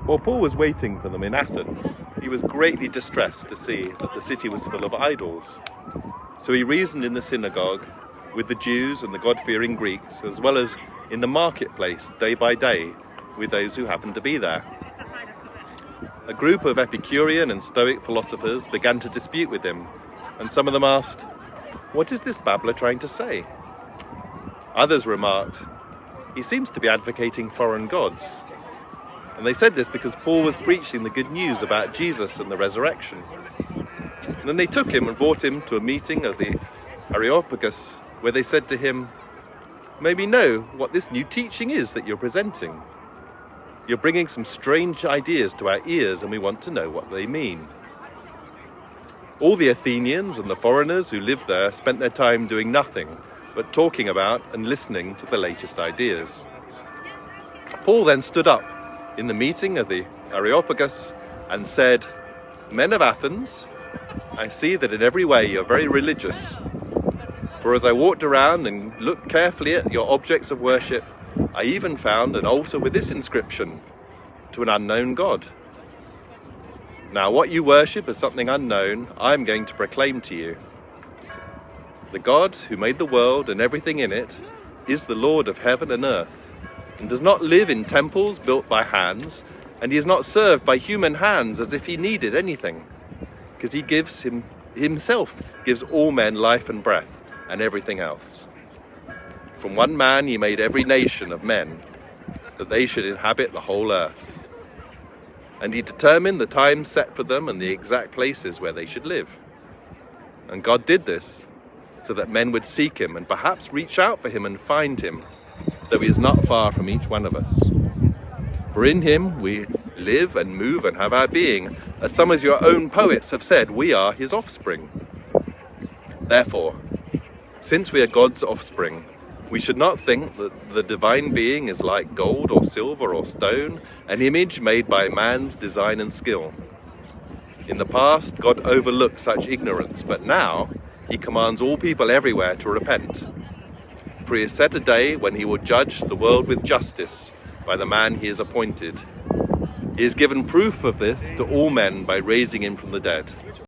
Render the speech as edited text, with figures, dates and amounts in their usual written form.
While Paul was waiting for them in Athens, he was greatly distressed to see that the city was full of idols. So he reasoned in the synagogue with the Jews and the God-fearing Greeks, as well as in the marketplace day by day with those who happened to be there. A group of Epicurean and Stoic philosophers began to dispute with him, and some of them asked, "What is this babbler trying to say?" Others remarked, "He seems to be advocating foreign gods." And they said this because Paul was preaching the good news about Jesus and the resurrection. And then they took him and brought him to a meeting of the Areopagus, where they said to him, "May we know what this new teaching is that you're presenting? You're bringing some strange ideas to our ears, and we want to know what they mean." All the Athenians and the foreigners who lived there spent their time doing nothing but talking about and listening to the latest ideas. Paul then stood up in the meeting of the Areopagus and said, "Men of Athens, I see that in every way you're very religious. For as I walked around and looked carefully at your objects of worship, I even found an altar with this inscription, 'To an unknown God.' Now what you worship as something unknown, I am going to proclaim to you. The God who made the world and everything in it is the Lord of heaven and earth, and does not live in temples built by hands, and he is not served by human hands as if he needed anything, because he himself gives all men life and breath and everything else. From one man he made every nation of men, that they should inhabit the whole earth. And he determined the time set for them and the exact places where they should live. And God did this so that men would seek him and perhaps reach out for him and find him, though he is not far from each one of us. For in him we live and move and have our being, as some of your own poets have said, we are his offspring. Therefore, since we are God's offspring, we should not think that the divine being is like gold or silver or stone, an image made by man's design and skill. In the past, God overlooked such ignorance, but now he commands all people everywhere to repent. For he has set a day when he will judge the world with justice by the man he has appointed. He has given proof of this to all men by raising him from the dead.